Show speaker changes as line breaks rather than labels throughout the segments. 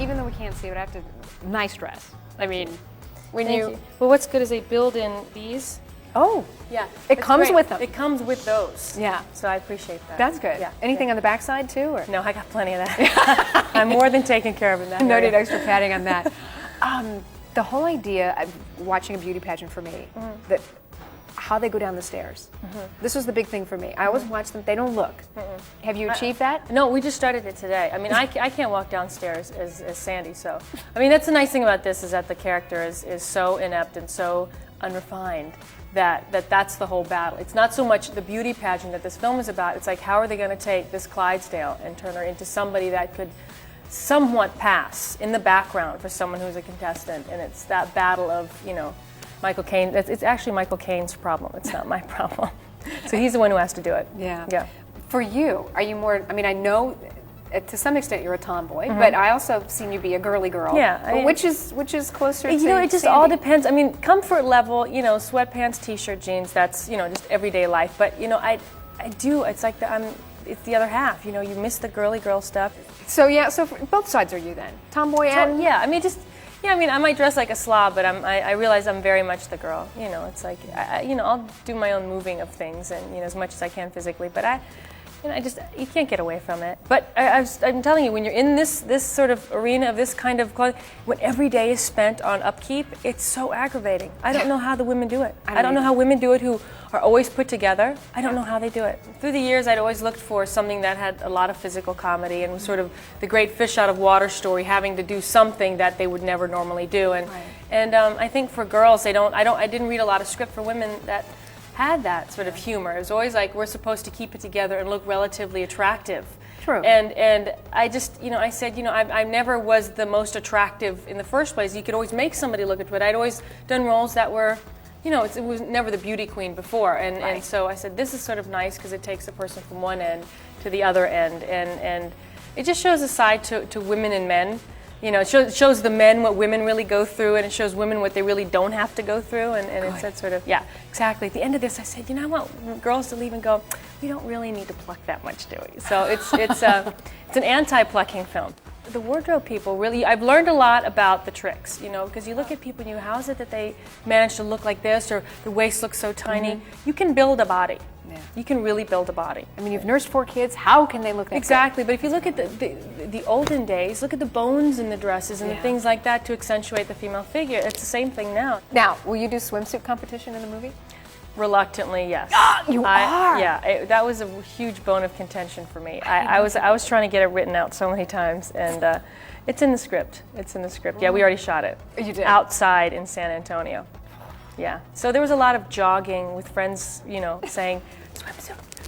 even though we can't see it, I have to, nice dress. I mean, when
Thank you. Well, what's good is they build in these.
Oh,
Yeah.
it comes
great.
with them.
It comes with those.
Yeah.
So I appreciate that.
That's good.
Yeah.
Anything on the backside too? Or?
No, I got plenty of that. I'm more than taken care of in that
No
area.
need extra padding on that. The whole idea of watching a beauty pageant for me, that how they go down the stairs. This was the big thing for me. I always watch them, they don't look. Have you achieved that?
No, we just started it today. I mean, I can't walk downstairs as Sandy, so. I mean, that's the nice thing about this is that the character is so inept and so unrefined that's the whole battle. It's not so much the beauty pageant that this film is about, it's like how are they going to take this Clydesdale and turn her into somebody that could somewhat pass in the background for someone who's a contestant, and it's that battle of, you know, Michael Caine. It's actually Michael Caine's problem. It's not my problem. So he's the one who has to do it.
Yeah.
Yeah.
For you, are you more, I mean, I know to some extent you're a tomboy, but I also have seen you be a girly girl.
Yeah.
But which is closer to
You know, it just
Sandy?
all depends. I mean, comfort level, you know, sweatpants, t-shirt, jeans, that's, you know, just everyday life. But, you know, I do, it's like it's the other half, you know, you miss the girly girl stuff.
So yeah, so both sides are you then? Tomboy and...
Yeah, I mean, I mean, I might dress like a slob, but I realize I'm very much the girl. You know, it's like, you know, I'll do my own moving of things and, you know, as much as I can physically, but you know, you can't get away from it. But I'm telling you, when you're in this sort of arena of this kind of clothing, when every day is spent on upkeep, it's so aggravating. I don't know how the women do it. I don't know how women do it who are always put together. I don't know how they do it. Through the years, I'd always looked for something that had a lot of physical comedy and was sort of the great fish out of water story, having to do something that they would never normally do. And I think for girls, I didn't read a lot of script for women that had that sort of humor. It was always like we're supposed to keep it together and look relatively attractive.
True.
And I just, you know, I said, you know, I never was the most attractive in the first place. You could always make somebody look attractive. I'd always done roles that were, you know, it was never the beauty queen before. And so I said, this is sort of nice because it takes a person from one end to the other end. And it just shows a side to women and men. You know, it shows the men what women really go through, and it shows women what they really don't have to go through, and it's that sort of, yeah, exactly. At the end of this, I said, you know, I want girls to leave and go, we don't really need to pluck that much, do we? So it's an anti-plucking film. The wardrobe people really, I've learned a lot about the tricks, you know, because you look at people and you, how is it that they manage to look like this, or the waist looks so tiny? You can build a body. Yeah. You can really build a body.
I mean, you've nursed 4 kids. How can they look that
Exactly, but if you look at the olden days, look at the bones in the dresses and the things like that to accentuate the female figure. It's the same thing now.
Now, will you do swimsuit competition in the movie?
Reluctantly, yes.
You are?
Yeah, that was a huge bone of contention for me. I was trying to get it written out so many times, and it's in the script. It's in the script. Yeah, we already shot it.
You did?
Outside in San Antonio. Yeah. So there was a lot of jogging with friends, you know, saying,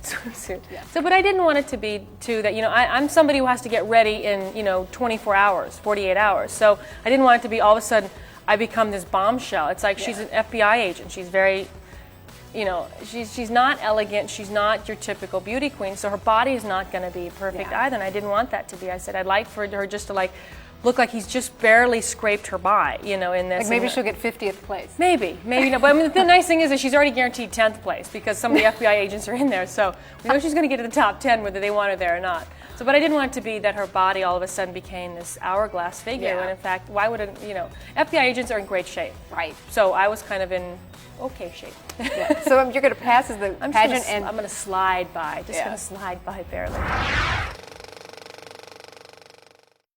swimsuit. Yeah. So, but I didn't want it to be too that, you know, I'm somebody who has to get ready in, you know, 24 hours, 48 hours. So I didn't want it to be all of a sudden I become this bombshell. It's like she's an FBI agent. She's very, you know, she's not elegant. She's not your typical beauty queen. So her body is not going to be perfect either. And I didn't want that to be. I said I'd like for her just to like look like he's just barely scraped her by, you know, in this.
Like maybe she'll get 50th place.
Maybe not. But I mean, the nice thing is that she's already guaranteed 10th place because some of the FBI agents are in there. So we know she's going to get to the top 10 whether they want her there or not. So, but I didn't want it to be that her body all of a sudden became this hourglass figure. When in fact, why would it, you know, FBI agents are in great shape.
Right.
So I was kind of in okay shape.
So you're going to pass as the pageant,
I'm going to slide by. Just going to slide by barely.